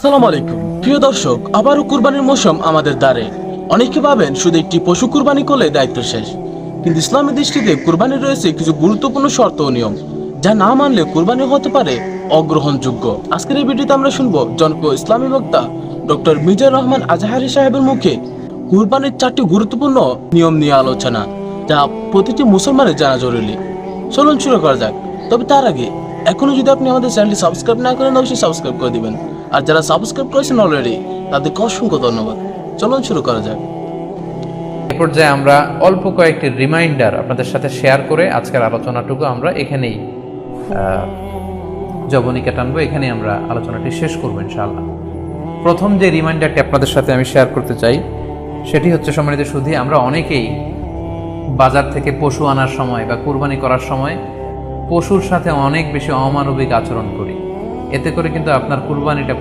আসসালামু আলাইকুম প্রিয় দর্শক, আবারও কুরবানির মৌসুম আমাদের দ্বারে। অনেকে ভাবেন শুধু একটি পশু কুরবানি করলে দায়িত্ব শেষ, কিন্তু ইসলামের দৃষ্টিতে কুরবানির রয়েছে কিছু গুরুত্বপূর্ণ শর্ত ও নিয়ম, যা না মানলে কুরবানি হতে পারে অগ্রহণযোগ্য। আজকের এই ভিডিওতে আমরা শুনবো জনপ্রিয় ইসলামী বক্তা ডক্টর মিজানুর রহমান আজহারি সাহেবের মুখে কুরবানির 4টি গুরুত্বপূর্ণ নিয়ম নিয়ে আলোচনা, যা প্রতিটি মুসলমানের জানা জরুরি। চলুন শুরু করা যাক। তবে তার আগে এখনো যদি আপনি আমাদের চ্যানেলটি সাবস্ক্রাইব না করেন, অবশ্যই সাবস্ক্রাইব করে দিবেন। আর যারা সাবস্ক্রাইব করেছেন অলরেডি, তাদেরকে অসংখ্য ধন্যবাদ। চলুন শুরু করা যাক। এই পর্যায়ে আমরা অল্প কয়েকটি রিমাইন্ডার আপনাদের সাথে শেয়ার করে আজকের আলোচনাটুকু আমরা এখানেই জবনিকা টানবো, এখানেই আমরা আলোচনাটি শেষ করবো ইনশাআল্লাহ। প্রথম যে রিমাইন্ডারটি আপনাদের সাথে আমি শেয়ার করতে চাই সেটি হচ্ছে, সম্মানিত সুধী, আমরা অনেকেই বাজার থেকে পশু আনার সময় বা কুরবানি করার সময় পশুর সাথে অনেক বেশি অমানবিক আচরণ করি। এতে করে কিন্তু আপনার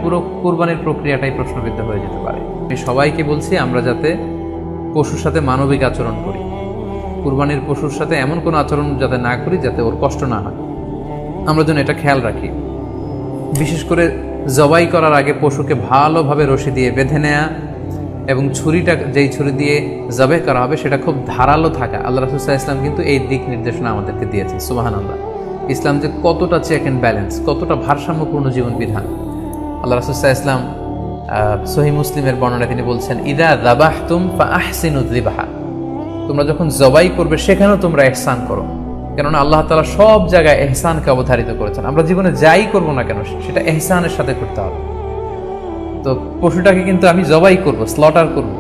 পুরো কুরবানির প্রক্রিয়াটাই প্রশ্নবিদ্ধ হয়ে যেতে পারে। আমি সবাইকে বলছি আমরা যাতে পশুর সাথে মানবিক আচরণ করি, কুরবানির পশুর সাথে এমন কোনো আচরণ যাতে না করি যাতে ওর কষ্ট না হয়, আমরা যেন এটা খেয়াল রাখি। বিশেষ করে জবাই করার আগে পশুকে ভালোভাবে রশি দিয়ে বেঁধে নেয়া এবং যেই ছুরি দিয়ে জবাই করা হবে সেটা খুব ধারালো থাকা। আল্লাহ রাসূল সাল্লাল্লাহু আলাইহি ওয়াসাল্লাম কিন্তু এই দিক নির্দেশনা আমাদেরকে দিয়েছেন। সুবহানাল্লাহ। ইসলাম যে কতটা চেক অ্যান্ড ব্যালেন্স, কতটা ভারসাম্যপূর্ণ জীবন বিধান। আল্লাহ রাসূল সাল্লাল্লাহু আলাইহি ওয়াসাল্লাম সহিহ মুসলিমের বর্ণনায় তিনি বলছেন, ইদা যাবাহতুম ফাআহসিনু যিবহা, তোমরা যখন জবাই করবে সেখানেও তোমরা ইহসান করো। কেননা আল্লাহ তাআলা সব জায়গায় ইহসানকে অবধারিত করেছেন। আমরা জীবনে যাই করব না কেন সেটা ইহসানের সাথে করতে হবে। তো পশুটাকে কিন্তু আমি জবাই করব, স্লটার করব।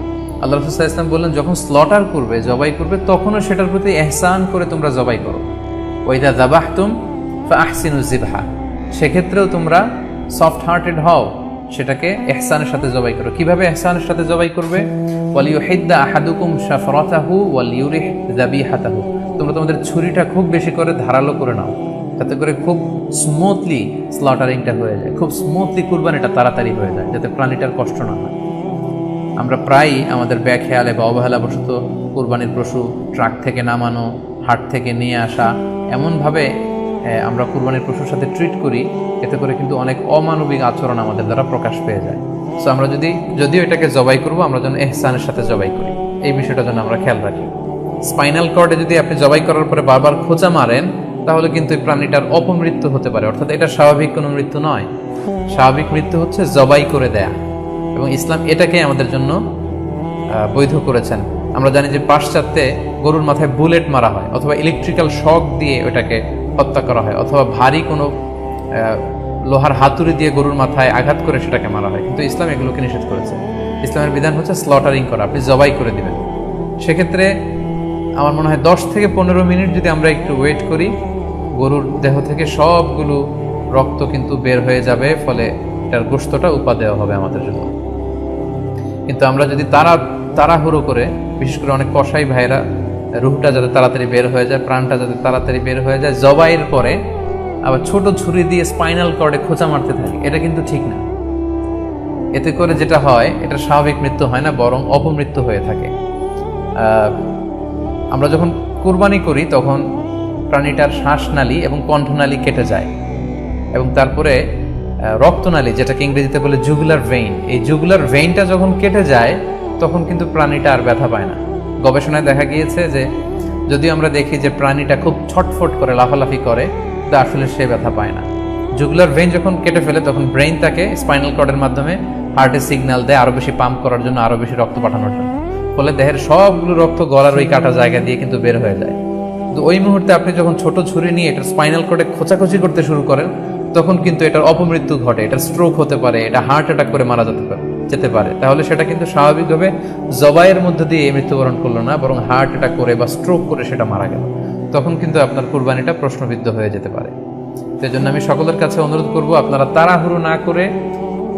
আল্লাহ রাসূল সাল্লাল্লাহু আলাইহি ওয়াসাল্লাম বললেন, যখন স্লটার করবে, জবাই করবে, তখনও সেটার প্রতি ইহসান করে তোমরা জবাই করো। ওয়াইদা যাবাহতুম ফাআহসিনু যিবহা, সেক্ষেত্রেও তোমরা সফট হার্টেড হও, সেটাকে ইহসানের সাথে জবাই করো। কিভাবে ইহসানের সাথে জবাই করবে? ওয়ালিউহিদ্দা আহাদুকুম শাফরাতাহু ওয়ালিউরিহ যাবিহাতাহু, তোমরা তোমাদের ছুরিটা খুব বেশি করে ধারালো করে নাও, যাতে করে খুব স্মুথলি স্লটারিংটা হয়ে যায়, খুব স্মুথলি কুরবানিটা তাড়াতাড়ি হয়ে যায়, যাতে প্রাণীটার কষ্ট না হয়। আমরা প্রায়ই আমাদের ব্যাখেয়ালে বা অবহেলাবশত কুরবানির পশু ট্রাক থেকে নামানো, হাট থেকে নিয়ে আসা, এমনভাবে আমরা কুরবানির পশুর সাথে ট্রিট করি, এতে করে কিন্তু অনেক অমানবিক আচরণ আমাদের দ্বারা প্রকাশ পেয়ে যায়। সো আমরা যদিও এটাকে জবাই করব, আমরা যেন ইহসানের সাথে জবাই করি, এই বিষয়টা যেন আমরা খেয়াল রাখি। স্পাইনাল কর্ডে যদি আপনি জবাই করার পরে বারবার খোঁচা মারেন, তাহলে কিন্তু এই প্রাণীটার অপমৃত্যু হতে পারে, অর্থাৎ এটা স্বাভাবিক কোনো মৃত্যু নয়। স্বাভাবিক মৃত্যু হচ্ছে জবাই করে দেয়া, এবং ইসলাম এটাকে আমাদের জন্য বৈধ করেছেন। আমরা জানি যে পাশ্চাত্যে গরুর মাথায় বুলেট মারা হয়, অথবা ইলেকট্রিক্যাল শক দিয়ে ওটাকে হত্যা করা হয়, অথবা ভারী কোনো লোহার হাতুড়ি দিয়ে গরুর মাথায় আঘাত করে সেটাকে মারা হয়। কিন্তু ইসলাম এগুলোকে নিষেধ করেছে। ইসলামের বিধান হচ্ছে স্লটারিং করা, আপনি জবাই করে দিবেন। সেক্ষেত্রে আমার মনে হয় 10 থেকে 15 মিনিট যদি আমরা একটু ওয়েট করি, গরুর দেহ থেকে সবগুলো রক্ত কিন্তু বের হয়ে যাবে, ফলে এটার গোশতটা উপাদেয় হবে আমাদের জন্য। কিন্তু আমরা যদি তাড়াহুড়ো করে, বিশেষ করে অনেক কসাই ভাইরা রুহটা যাতে তাড়াতাড়ি বের হয়ে যায়, প্রাণটা যাতে তাড়াতাড়ি বের হয়ে যায়, জবাইয়ের পরে আবার ছোট ছুরি দিয়ে স্পাইনাল কর্ডে খোঁচা মারতে থাকে, এটা কিন্তু ঠিক না। এতে করে যেটা হয়, এটা স্বাভাবিক মৃত্যু হয় না, বরং অপমৃত্যু হয়ে থাকে। আমরা যখন কুরবানি করি তখন প্রাণীটার শ্বাসনালী এবং কণ্ঠনালী কেটে যায়, এবং তারপরে রক্তনালী, যেটাকে ইংরেজিতে বলে জুগুলার ভেইন, এই জুগুলার ভেইনটা যখন কেটে যায় তখন কিন্তু প্রাণীটা আর ব্যথা পায় না। গবেষণায় দেখা গিয়েছে যে যদি আমরা দেখি যে প্রাণীটা খুব ছটফট করে, লাফালাফি করে, তো আসলে সে ব্যথা পায় না। জুগুলার ভেইন যখন কেটে ফেলে তখন ব্রেইন তাকে স্পাইনাল কর্ডের মাধ্যমে হার্টে সিগন্যাল দেয় আরো বেশি পাম্প করার জন্য, আরো বেশি রক্ত পাঠানোর জন্য। ফলে দেহের সবগুলো রক্ত গলার ওই কাটা জায়গা দিয়ে কিন্তু বের হয়ে যায়। তো ওই মুহূর্তে আপনি যখন ছোট ছুরি নিয়ে এটার স্পাইনাল কর্ডে খোঁচাখুচি করতে শুরু করেন, তখন কিন্তু এটার অপমৃত্যু ঘটে, এটা স্ট্রোক হতে পারে, এটা হার্ট অ্যাটাক করে মারা যেতে পারে। তাহলে সেটা কিন্তু স্বাভাবিকভাবে জবাইয়ের মধ্যে দিয়ে মৃত্যুবরণ করলো না, বরং হার্ট অ্যাটাক করে বা স্ট্রোক করে সেটা মারা গেল। তখন কিন্তু আপনার কুরবানিটা প্রশ্নবিদ্ধ হয়ে যেতে পারে। সেই জন্য আমি সকলের কাছে অনুরোধ করব, আপনারা তাড়াহুড়ো না করে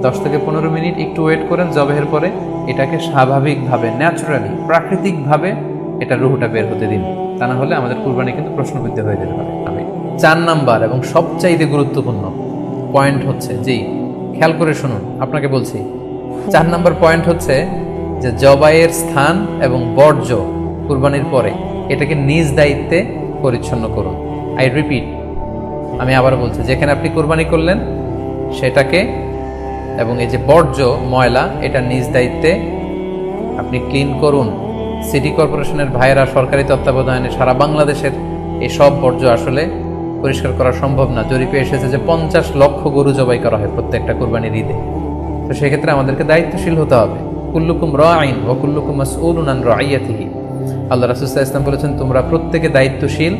10 থেকে 15 মিনিট একটু ওয়েট করেন জবাইয়ের পরে, এটাকে স্বাভাবিকভাবে, ন্যাচুরালি, প্রাকৃতিকভাবে এটা রুহটা বের হতে দিন। তা না হলে আমাদের কুরবানি কিন্তু প্রশ্নবিদ্ধ হয়ে যেতে পারে। 4 নাম্বার এবং সবচাইতে গুরুত্বপূর্ণ পয়েন্ট হচ্ছে, জি খেয়াল করে শুনুন, আপনাকে বলছি, 4 নাম্বার পয়েন্ট হচ্ছে যে জবাইয়ের স্থান এবং বর্জ্য কুরবানির পরে এটাকে নিজ দায়িত্বে পরিচ্ছন্ন করুন। আই রিপিট, আমি আবার বলছি, যেখানে আপনি কুরবানি করলেন সেটাকে এবং এই যে বর্জ্য ময়লা এটা নিজ দায়িত্বে আপনি ক্লিন করুন। সিটি কর্পোরেশনের ভাইয়েরা সরকারি তত্ত্বাবধানে সারা বাংলাদেশের এই সব বর্জ্য আসলে পরিষ্কার করা সম্ভব না। জরিপে এসেছে যে 50 লক্ষ গরু জবাই করা হয় প্রত্যেকটা কুরবানির ঈদে। তো সেক্ষেত্রে আমাদেরকে দায়িত্বশীল হতে হবে। কুল্লুকুম রাঈন ওয়া কুল্লুকুম মাসউলুন আন রাইয়াতিহি। আল্লাহ রাসূল সাল্লাল্লাহু আলাইহি ওয়াসাল্লাম বলেছেন, তোমরা প্রত্যেকে দায়িত্বশীল,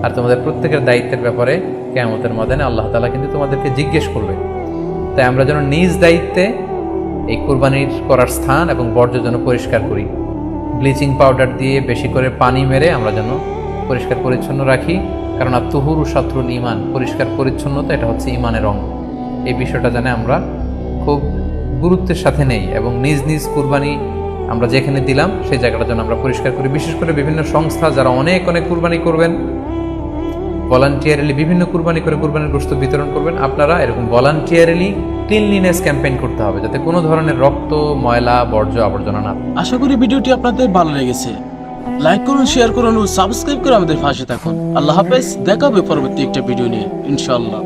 আর তোমাদের প্রত্যেকের দায়িত্বের ব্যাপারে কিয়ামতের ময়দানে আল্লাহ তাআলা কিন্তু তোমাদেরকে জিজ্ঞেস করবে। তাই আমরা যেন নিজ দায়িত্বে এই কুরবানির করার স্থান এবং বর্জ্য যেন পরিষ্কার করি। ব্লিচিং পাউডার দিয়ে বেশি করে পানি মেরে আমরা যেন পরিষ্কার পরিচ্ছন্ন রাখি, কারণ আত-তুহুরু শাতরুল ঈমান, পরিষ্কার পরিচ্ছন্নতা এটা হচ্ছে ঈমানের অঙ্গ। এই বিষয়টা জানে আমরা খুব গুরুত্বের সাথে নেই এবং নিজ নিজ কুরবানি আমরা যেখানে দিলাম সেই জায়গাটা যেন আমরা পরিষ্কার করি। বিশেষ করে বিভিন্ন সংস্থা যারা অনেক অনেক কুরবানি করবেন, ভলান্টিয়ারলি বিভিন্ন কুরবানি করে কুরবানির গোশত বিতরণ করবেন, আপনারা এরকম ভলান্টিয়ারলি ক্লিনলিনেস ক্যাম্পেইন করতে হবে, যাতে কোনো ধরনের রক্ত, ময়লা, বর্জ্য, আবর্জনা না থাকে। আশা করি ভিডিওটি আপনাদের ভালো লেগেছে। লাইক করুন, শেয়ার করুন ও সাবস্ক্রাইব করে আমাদের পাশে থাকুন। আল্লাহ হাফেজ, দেখা হবে পরবর্তী একটা ভিডিও নিয়ে ইনশাআল্লাহ।